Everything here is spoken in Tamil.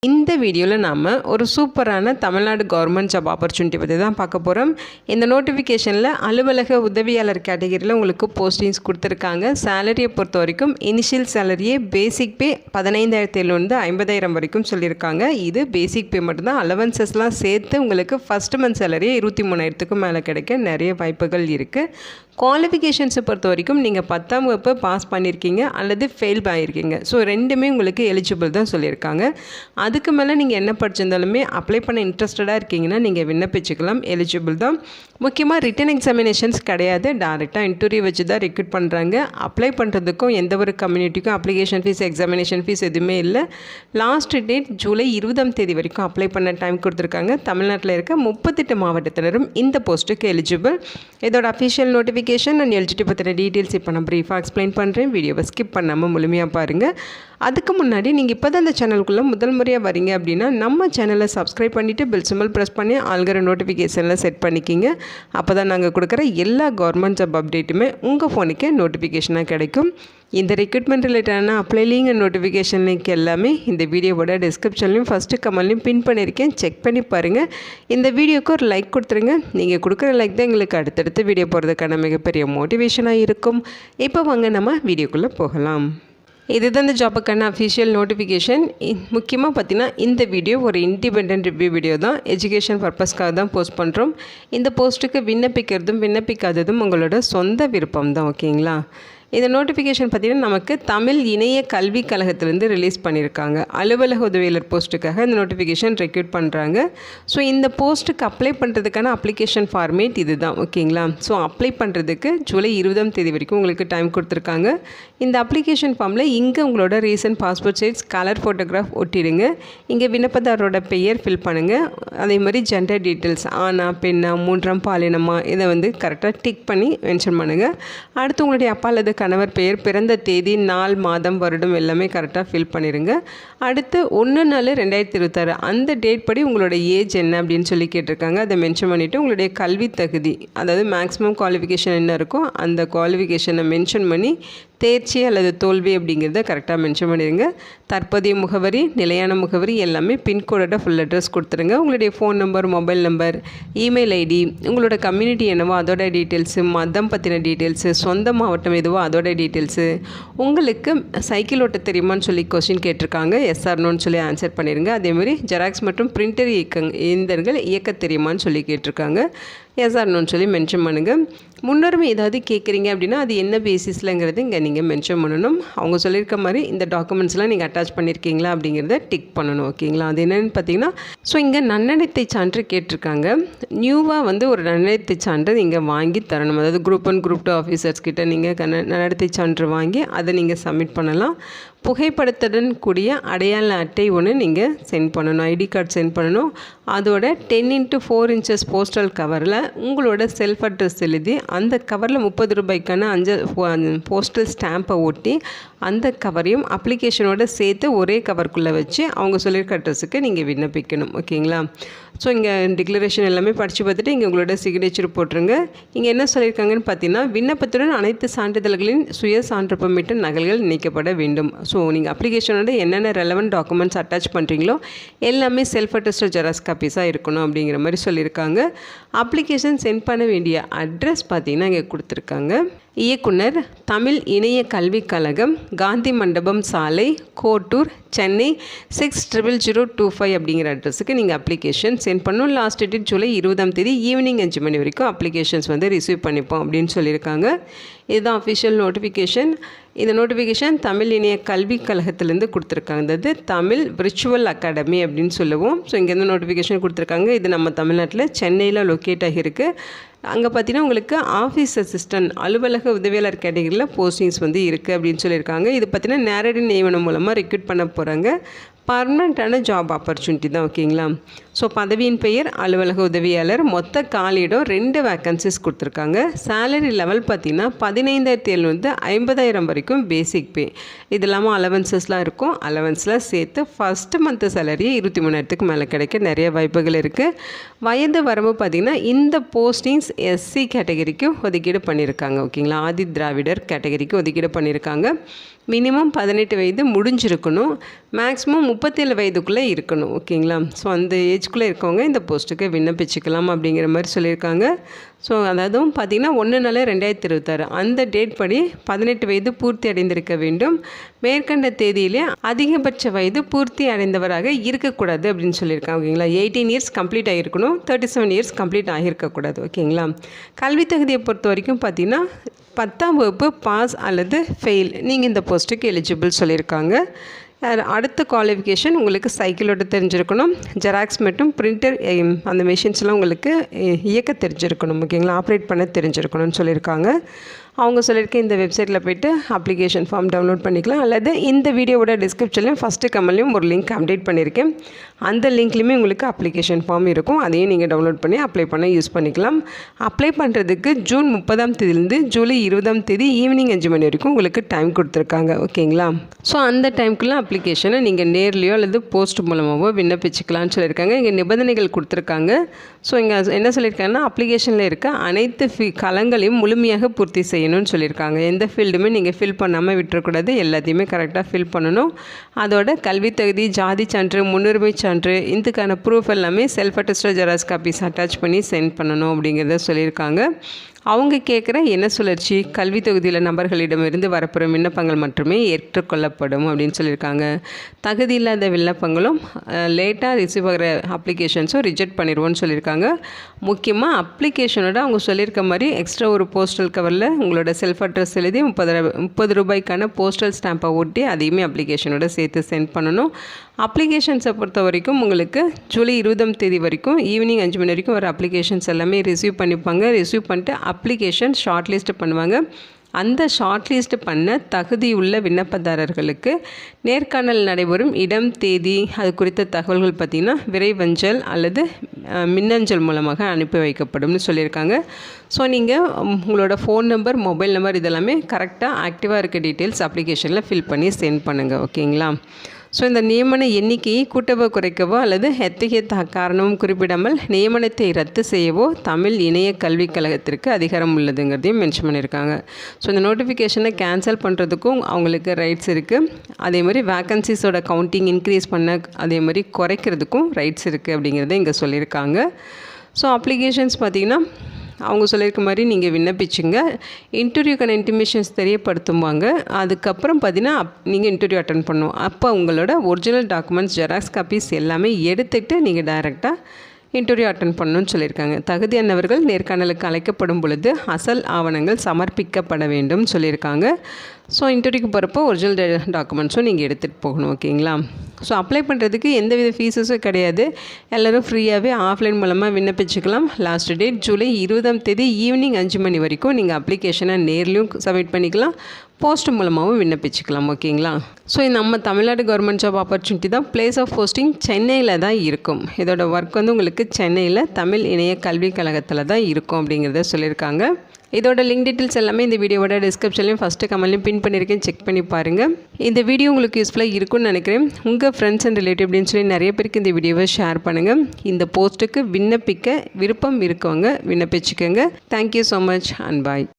இந்த வீடியோவில் நாம் ஒரு சூப்பரான தமிழ்நாடு கவர்மெண்ட் ஜாப் ஆப்பர்ச்சுனிட்டி பற்றி தான் பார்க்க போகிறோம். இந்த நோட்டிஃபிகேஷனில் அலுவலக உதவியாளர் கேட்டகரியில் உங்களுக்கு போஸ்டிங்ஸ் கொடுத்துருக்காங்க. சேலரியை பொறுத்த வரைக்கும் இனிஷியல் சேலரியே பேசிக் பே 15,700 50,000 வரைக்கும் சொல்லியிருக்காங்க. இது பேசிக் பே மட்டும்தான். அலவன்சஸ்லாம் சேர்த்து உங்களுக்கு ஃபஸ்ட் மந்த் சேலரியே 23,000க்கும் மேலே கிடைக்க நிறைய வாய்ப்புகள் இருக்குது. குவாலிஃபிகேஷன்ஸை பொறுத்த வரைக்கும் நீங்கள் 10ஆம் வகுப்பு பாஸ் பண்ணியிருக்கீங்க அல்லது ஃபெயில் ஆகியிருக்கீங்க. ஸோ ரெண்டுமே உங்களுக்கு எலிஜிபிள் தான் சொல்லியிருக்காங்க. அதுக்கு மேலே நீங்கள் என்ன படிச்சிருந்தாலுமே அப்ளை பண்ண இன்ட்ரெஸ்டடாக இருக்கீங்கன்னா நீங்கள் விண்ணப்பிச்சுக்கலாம், எலிஜிபிள் தான். முக்கியமாக ரிட்டன் எக்ஸாமினேஷன்ஸ் கிடையாது, டேரெக்டாக இன்டர்வியூ வச்சு தான் ரெக்ரூட் பண்ணுறாங்க. அப்ளை பண்ணுறதுக்கும் எந்த ஒரு கம்யூனிட்டிக்கும் அப்ளிகேஷன் ஃபீஸ் எக்ஸாமினேஷன் ஃபீஸ் எதுவுமே இல்லை. லாஸ்ட் டேட் ஜூலை 20ஆம் தேதி வரைக்கும் அப்ளை பண்ண டைம் கொடுத்துருக்காங்க. தமிழ்நாட்டில் இருக்க 38 மாவட்டத்தினரும் இந்த போஸ்ட்டுக்கு எலிஜிபிள். இதோட அஃபிஷியல் நோட்டிஃபிகேஷன் அண்ட் எலிஜிபிலிட்டி பற்றின டீட்டெயில்ஸ் இப்போ நான் ப்ரீஃபாக எக்ஸ்பிளைன் பண்ணுறேன். வீடியோவை ஸ்கிப் பண்ணாமல் முழுமையாக பாருங்கள். அதுக்கு முன்னாடி நீங்கள் இப்போ தான் இந்த சேனலுக்குள்ளே முதல் முறையாக வரீங்க அப்படின்னா நம்ம சேனலை சப்ஸ்கிரைப் பண்ணிவிட்டு பெல் சிம்பல் ப்ரெஸ் பண்ணி ஆல்கிற நோட்டிஃபிகேஷனில் செட் பண்ணிக்கிங்க. அப்போ தான் நாங்கள் கொடுக்குற எல்லா கவர்மெண்ட் ஜாப் அப்டேட்டுமே உங்கள் ஃபோனுக்கே நோட்டிஃபிகேஷனாக கிடைக்கும். இந்த ரெக்ரூட்மெண்ட் ரிலேட்டடான apply link and notification link எல்லாமே இந்த வீடியோவோட டிஸ்கிரிப்ஷன்லையும் ஃபஸ்ட்டு கமெண்ட்லையும் பின் பண்ணியிருக்கேன், செக் பண்ணி பாருங்கள். இந்த வீடியோக்கு ஒரு லைக் கொடுத்துருங்க. நீங்கள் கொடுக்குற லைக் தான் எங்களுக்கு அடுத்தடுத்து வீடியோ போகிறதுக்கான மிகப்பெரிய மோட்டிவேஷனாக இருக்கும். இப்போ வாங்க நம்ம வீடியோக்குள்ளே போகலாம். இதுதான் இந்த ஜாப்புக்கான அஃபிஷியல் நோட்டிஃபிகேஷன். முக்கியமாக பார்த்தீங்கன்னா இந்த வீடியோ ஒரு இண்டிபெண்ட் ரிவ்யூ வீடியோ தான், எஜுகேஷன் பர்பஸ்க்காக தான் போஸ்ட் பண்ணுறோம். இந்த போஸ்ட்டுக்கு விண்ணப்பிக்கிறதும் விண்ணப்பிக்காததும் உங்களோட சொந்த விருப்பம் தான், ஓகேங்களா? இந்த நோட்டிஃபிகேஷன் பார்த்திங்கன்னா நமக்கு தமிழ் இணைய கல்விக் கழகத்திலேருந்து ரிலீஸ் பண்ணியிருக்காங்க. அலுவலக உதவியாளர் போஸ்ட்டுக்காக இந்த நோட்டிஃபிகேஷன் ரெக்ரூட் பண்ணுறாங்க. ஸோ இந்த போஸ்ட்டுக்கு அப்ளை பண்ணுறதுக்கான அப்ளிகேஷன் ஃபார்மேட் இது தான், ஓகேங்களா? ஸோ அப்ளை பண்ணுறதுக்கு ஜூலை 20ஆம் தேதி வரைக்கும் உங்களுக்கு டைம் கொடுத்துருக்காங்க. இந்த அப்ளிகேஷன் ஃபார்மில் இங்கே உங்களோட recent passport size colour photograph ஒட்டிடுங்க. இங்கே விண்ணப்பதாரோட பெயர் ஃபில் பண்ணுங்கள். அதே மாதிரி ஜெண்டர் டீட்டெயில்ஸ், ஆணா பெண்ணா மூன்றாம் பாலினமா, இதை கரெக்டாக டிக் பண்ணி மென்ஷன் பண்ணுங்கள். அடுத்து உங்களுடைய அப்பா அல்லது கணவர் பெயர், பிறந்த தேதி, நாள், மாதம், வருடம் எல்லாமே கரெக்டாக ஃபில் பண்ணிடுங்க. அடுத்து 1/4/2026 அந்த டேட் படி உங்களோட ஏஜ் என்ன அப்படின்னு சொல்லி கேட்டிருக்காங்க. அதை மென்ஷன் பண்ணிவிட்டு உங்களுடைய கல்வி தகுதி, அதாவது மேக்ஸிமம் குவாலிஃபிகேஷன் என்ன இருக்கோ அந்த குவாலிஃபிகேஷனை மென்ஷன் பண்ணி தேர்ச்சி அல்லது தோல்வி அப்படிங்கிறத கரெக்டாக மென்ஷன் பண்ணிடுங்க. தற்போதைய முகவரி, நிலையான முகவரி எல்லாமே பின்கோடோட ஃபுல் அட்ரஸ் கொடுத்துருங்க. உங்களுடைய phone number, mobile number, email ID, உங்களோட கம்யூனிட்டி என்னவோ அதோட டீட்டெயில்ஸு, மதம் பற்றின டீட்டெயில்ஸு, சொந்த மாவட்டம் எதுவோ அதோட டீட்டெயில்ஸு, உங்களுக்கு சைக்கிள் ஓட்ட தெரியுமான்னு சொல்லி கொஸ்டின் கேட்டிருக்காங்க. எஸ்ஆர்னோன்னு சொல்லி ஆன்சர் பண்ணிடுங்க. அதேமாதிரி ஜெராக்ஸ் மற்றும் பிரிண்டர் இயந்திரங்கள் இயக்க தெரியுமான்னு சொல்லி கேட்டிருக்காங்க. எஸ்ஆர்னோன்னு சொல்லி மென்ஷன் பண்ணுங்கள். முன்னுரிமை ஏதாவது கேட்குறீங்க அப்படின்னா அது என்ன பேசிஸ்லங்கிறது இங்கே நீங்கள் மென்ஷன் பண்ணணும். அவங்க சொல்லியிருக்க மாதிரி இந்த டாக்குமெண்ட்ஸ்லாம் நீங்கள் அட்டாச் பண்ணியிருக்கீங்களா அப்படிங்கிறத டிக் பண்ணணும், ஓகேங்களா? அது என்னென்னு பார்த்தீங்கன்னா, ஸோ இங்கே நன்னடத்தை சான்று கேட்டிருக்காங்க. நியூவாக ஒரு நன்னடத்தை சான்று நீங்கள் வாங்கி தரணும். அதாவது குரூப் 1 குரூப் 2 ஆஃபீஸர்ஸ் கிட்ட நீங்கள் நன்னடத்தை சான்று வாங்கி அதை நீங்கள் சப்மிட் பண்ணலாம். புகைப்படத்துடன் கூடிய அடையாள அட்டை ஒன்று நீங்கள் சென்ட் பண்ணணும், ஐடி கார்டு சென்ட் பண்ணணும். அதோட 10x4 இன்ச்சஸ் போஸ்டல் கவரில் உங்களோட செல்ஃப் அட்ரஸ் எழுதி அந்த கவரில் 30 ரூபாய்க்கான போஸ்டல் ஸ்டாம்பை ஒட்டி அந்த கவரையும் அப்ளிகேஷனோட சேர்த்து ஒரே கவருக்குள்ளே வச்சு அவங்க சொல்லியிருக்க அட்ரஸுக்கு நீங்கள் விண்ணப்பிக்கணும், ஓகேங்களா? ஸோ இங்கே டிக்ளரேஷன் எல்லாமே படித்து பார்த்துட்டு இங்கே உங்களோட சிக்னேச்சர் போட்டுருங்க. இங்கே என்ன சொல்லியிருக்காங்கன்னு பார்த்தீங்கன்னா, விண்ணப்பத்துடன் அனைத்து சான்றிதழ்களின் சுய சான்றப்பமிட்ட நகல்கள் இணைக்கப்பட வேண்டும். ஸோ நீங்கள் அப்ளிகேஷனோட என்னென்ன ரெலவெண்ட் டாக்குமெண்ட்ஸ் அட்டாச் பண்ணுறீங்களோ எல்லாமே செல்ஃப் அட்டஸ்டட் ஜெராக்ஸ் காப்பீஸாக இருக்கணும் அப்படிங்கிற மாதிரி சொல்லியிருக்காங்க. அப்ளிகேஷன் சென்ட் பண்ண வேண்டிய அட்ரஸ் பார்த்தீங்கன்னா இங்கே கொடுத்துருக்காங்க. இயக்குனர், தமிழ் இணைய கல்விக் கழகம், காந்தி மண்டபம் சாலை, கோட்டூர், சென்னை 600025 அப்படிங்கிற அட்ரஸுக்கு நீங்கள் அப்ளிகேஷன் சென்ட் பண்ணணும். லாஸ்ட் டேட் ஜூலை 20ஆம் தேதி ஈவினிங் 5 மணி வரைக்கும் அப்ளிகேஷன்ஸ் ரிசீவ் பண்ணிப்போம் அப்படின்னு சொல்லியிருக்காங்க. இதுதான் அஃபிஷியல் நோட்டிஃபிகேஷன். இந்த நோட்டிஃபிகேஷன் தமிழ் இணைய கல்விக் கழகத்திலேருந்து கொடுத்துருக்காங்க. அது தமிழ் விர்ச்சுவல் அகாடமி அப்படின்னு சொல்லுவோம். ஸோ இங்கேருந்து நோட்டிஃபிகேஷன் கொடுத்துருக்காங்க. இது நம்ம தமிழ்நாட்டில் சென்னையில் லொக்கேட் ஆகியிருக்கு. அங்கே பார்த்தீங்கன்னா உங்களுக்கு ஆஃபீஸ் அசிஸ்டன்ட் அலுவலக உதவியாளர் கேட்டகரியில் போஸ்டிங்ஸ் இருக்குது அப்படின்னு சொல்லியிருக்காங்க. இது பார்த்தீங்கன்னா நேரடி நியமனம் மூலமாக ரெக்ரூட் பண்ண போகிறாங்க. பர்மனெண்ட்டான ஜாப் ஆப்பர்ச்சுனிட்டி தான், ஓகேங்களா? ஸோ பதவியின் பெயர் அலுவலக உதவியாளர். மொத்த காலியிடம் 2 வேக்கன்சிஸ் கொடுத்துருக்காங்க. சேலரி லெவல் பார்த்திங்கன்னா 15,700 50,000 வரைக்கும் பேசிக் பே. இது இல்லாமல் அலவன்சஸ்லாம் இருக்கும். அலவன்ஸ்லாம் சேர்த்து ஃபஸ்ட்டு மந்த் சேலரி 23,000க்கு மேலே கிடைக்க நிறைய வாய்ப்புகள் இருக்குது. வயது வரம்பு பார்த்திங்கன்னா இந்த போஸ்டிங்ஸ் எஸ்சி கேட்டகரிக்கு ஒதுக்கீடு பண்ணியிருக்காங்க. ஓகேங்களா, ஆதி திராவிடர் கேட்டகரிக்கு ஒதுக்கீடு பண்ணியிருக்காங்க. மினிமம் 18 வயது முடிஞ்சிருக்கணும். மேக்ஸிமம் 37 வயதுக்குள்ளே இருக்கணும். ஓகேங்களா, ஸோ அந்த ஏஜ்குள்ளே இருக்கவங்க இந்த போஸ்ட்டுக்கு விண்ணப்பிச்சுக்கலாம் அப்படிங்கிற மாதிரி சொல்லியிருக்காங்க. ஸோ அதாவது பார்த்திங்கன்னா 1/4/2026 அந்த டேட் படி 18 வயது பூர்த்தி அடைந்திருக்க வேண்டும். மேற்கண்ட தேதியிலே அதிகபட்ச வயது பூர்த்தி அடைந்தவராக இருக்கக்கூடாது அப்படின்னு சொல்லியிருக்காங்க. ஓகேங்களா, 18 இயர்ஸ் கம்ப்ளீட் ஆகிருக்கணும், 37 இயர்ஸ் கம்ப்ளீட் ஆகியிருக்கக்கூடாது. ஓகேங்களா, கல்வி தகுதியை பொறுத்த வரைக்கும் பார்த்திங்கன்னா 10ஆம் வகுப்பு பாஸ் அல்லது ஃபெயில் நீங்கள் இந்த போஸ்ட்டுக்கு எலிஜிபிள் சொல்லியிருக்காங்க. அடுத்த குவாலிஃபிகேஷன் உங்களுக்கு சைக்கிளோட தெரிஞ்சிருக்கணும். ஜெராக்ஸ் மற்றும் பிரிண்டர் அந்த மெஷின்ஸ்லாம் உங்களுக்கு இயக்க தெரிஞ்சிருக்கணும். ஓகேங்களா, ஆப்ரேட் பண்ண தெரிஞ்சிருக்கணும்னு சொல்லியிருக்காங்க. அவங்க சொல்லியிருக்க இந்த வெப்சைட்டில் போய்ட்டு அப்ளிகேஷன் ஃபார்ம் டவுன்லோட் பண்ணிக்கலாம். அல்லது இந்த வீடியோவோட டிஸ்கிரிப்ஷன்லையும் ஃபஸ்ட்டு கமெண்ட்லையும் ஒரு லிங்க் அப்டேட் பண்ணியிருக்கேன். அந்த லிங்க்லேயுமே உங்களுக்கு அப்ளிகேஷன் ஃபார்ம் இருக்கும். அதையும் நீங்கள் டவுன்லோட் பண்ணி அப்ளை பண்ண யூஸ் பண்ணிக்கலாம். அப்ளை பண்ணுறதுக்கு ஜூன் 30ஆம் தேதியிலேருந்து ஜூலை 20ஆம் தேதி ஈவினிங் 5 மணி வரைக்கும் உங்களுக்கு டைம் கொடுத்துருக்காங்க. ஓகேங்களா, ஸோ அந்த டைமுக்குள்ளே அப்ளிகேஷனை நீங்கள் நேர்லையோ அல்லது போஸ்ட் மூலமாகவோ விண்ணப்பிச்சுக்கலாம்னு சொல்லியிருக்காங்க. இங்கே நிபந்தனைகள் கொடுத்துருக்காங்க. ஸோ இங்கே என்ன சொல்லியிருக்காங்கன்னா அப்ளிகேஷனில் இருக்க அனைத்து களங்களையும் முழுமையாக பூர்த்தி செய்யணும்னு சொல்லியிருக்காங்க. எந்த ஃபீல்டுமே நீங்கள் ஃபில் பண்ணாமல் விட்டுறக்கூடாது. எல்லாத்தையுமே கரெக்டாக ஃபில் பண்ணணும். அதோட கல்வி தகுதி, ஜாதி சான்று, முன்னுரிமை சான்று, இதுக்கான ப்ரூஃப் எல்லாமே self attested xerox copies attach பண்ணி சென்ட் பண்ணணும் அப்படிங்கிறத சொல்லியிருக்காங்க. அவங்க கேட்குற என்ன சுழற்சி கல்வி தொகுதியில் நபர்களிடமிருந்து வரப்போகிற விண்ணப்பங்கள் மட்டுமே ஏற்றுக்கொள்ளப்படும் அப்படின்னு சொல்லியிருக்காங்க. தகுதி இல்லாத விண்ணப்பங்களும் லேட்டாக ரிசீவ் ஆகிற அப்ளிகேஷன்ஸும் ரிஜெக்ட் பண்ணிடுவோன்னு சொல்லியிருக்காங்க. முக்கியமாக அப்ளிகேஷனோட அவங்க சொல்லியிருக்க மாதிரி எக்ஸ்ட்ரா ஒரு போஸ்டல் கவரில் உங்களோட செல்ஃப் அட்ரஸ் எழுதி 30 ரூபாய்க்கான போஸ்டல் ஸ்டாம்பை ஒட்டி அதையுமே அப்ளிகேஷனோட சேர்த்து சென்ட் பண்ணணும். அப்ளிகேஷன்ஸை பொறுத்த வரைக்கும் உங்களுக்கு ஜூலை 20ஆம் தேதி வரைக்கும் ஈவினிங் 5 மணி வரைக்கும் வர அப்ளிகேஷன்ஸ் எல்லாமே ரிசீவ் பண்ணிப்பாங்க. ரிசீவ் பண்ணிட்டு அப்ளிகேஷன் ஷார்ட் லிஸ்ட் பண்ணுவாங்க. அந்த ஷார்ட் லிஸ்ட் பண்ண தகுதியுள்ள விண்ணப்பதாரர்களுக்கு நேர்காணல் நடைபெறும் இடம், தேதி, அது குறித்த தகவல்கள் பார்த்திங்கன்னா விரைவஞ்சல் அல்லது மின்னஞ்சல் மூலமாக அனுப்பி வைக்கப்படும்னு சொல்லியிருக்காங்க. ஸோ நீங்கள் உங்களோட ஃபோன் நம்பர், மொபைல் நம்பர் இதெல்லாமே கரெக்டாக ஆக்டிவாக இருக்க டீட்டெயில்ஸ் அப்ளிகேஷனில் ஃபில் பண்ணி சென்ட் பண்ணுங்கள். ஓகேங்களா, ஸோ இந்த நியமன எண்ணிக்கையை கூட்டவோ குறைக்கவோ அல்லது எத்தகைய காரணமும் குறிப்பிடாமல் நியமனத்தை ரத்து செய்யவோ தமிழ் இணைய கல்விக் கழகத்திற்கு அதிகாரம் உள்ளதுங்கிறதையும் மென்ஷன் பண்ணியிருக்காங்க. ஸோ இந்த நோட்டிஃபிகேஷனை கேன்சல் பண்ணுறதுக்கும் அவங்களுக்கு ரைட்ஸ் இருக்குது. அதே மாதிரி வேக்கன்சிஸோட கவுண்டிங் இன்க்ரீஸ் பண்ண, அதே மாதிரி குறைக்கிறதுக்கும் ரைட்ஸ் இருக்குது அப்படிங்கிறத இங்கே சொல்லியிருக்காங்க. ஸோ அப்ளிகேஷன்ஸ் பார்த்திங்கன்னா அவங்க சொல்லியிருக்க மாதிரி நீங்கள் விண்ணப்பிச்சுங்க. இன்டர்வியூக்கான இன்டிமேஷன்ஸ் தெரியப்படுத்துவாங்க. அதுக்கப்புறம் பார்த்தீங்கன்னா நீங்கள் இன்டர்வியூ அட்டன் பண்ணணும். அப்போ உங்களோட ஒரிஜினல் டாக்குமெண்ட்ஸ், ஜெராக்ஸ் காப்பீஸ் எல்லாமே எடுத்துகிட்டு நீங்கள் டைரெக்டாக இன்டர்வியூ அட்டன் பண்ணணும்னு சொல்லியிருக்காங்க. தகுதியானவர்கள் நேர்காணலுக்கு அழைக்கப்படும் பொழுது அசல் ஆவணங்கள் சமர்ப்பிக்கப்பட வேண்டும் சொல்லியிருக்காங்க. ஸோ இன்டர்வியூக்கு போகிறப்போ ஒரிஜினல் டாக்குமெண்ட்ஸும் நீங்கள் எடுத்துகிட்டு போகணும். ஓகேங்களா, ஸோ அப்ளை பண்ணுறதுக்கு எந்தவித ஃபீஸஸும் கிடையாது. எல்லோரும் ஃப்ரீயாகவே ஆஃப்லைன் மூலமாக விண்ணப்பிச்சுக்கலாம். லாஸ்ட் டேட் ஜூலை 20ஆம் தேதி ஈவினிங் 5 மணி வரைக்கும் நீங்கள் அப்ளிகேஷனை நேர்லையும் சப்மிட் பண்ணிக்கலாம், போஸ்ட் மூலமாகவும் விண்ணப்பிச்சுக்கலாம். ஓகேங்களா, ஸோ நம்ம தமிழ்நாடு கவர்மெண்ட் ஜாப் ஆப்பர்ச்சுனிட்டி தான். பிளேஸ் ஆஃப் போஸ்டிங் சென்னையில் தான் இருக்கும். இதோட ஒர்க் உங்களுக்கு சென்னையில் தமிழ் இணைய கல்விக் கழகத்தில் தான் இருக்கும் அப்படிங்கிறத சொல்லியிருக்காங்க. இதோட லிங்க் டீட்டெயில்ஸ் எல்லாமே இந்த வீடியோவோட டிஸ்கிரிப்ஷன்லையும் ஃபஸ்ட்டு கமெண்ட்லையும் பின் பண்ணியிருக்கேன், செக் பண்ணி பாருங்கள். இந்த வீடியோ உங்களுக்கு யூஸ்ஃபுல்லாக இருக்கும்னு நினைக்கிறேன். உங்கள் ஃப்ரெண்ட்ஸ் அண்ட் ரிலேட்டிவ் அப்படின்னு சொல்லி நிறைய பேருக்கு இந்த வீடியோவை ஷேர் பண்ணுங்கள். இந்த போஸ்ட்டுக்கு விண்ணப்பிக்க விருப்பம் இருக்கவங்க விண்ணப்பிச்சுக்கோங்க. Thank you so much and bye.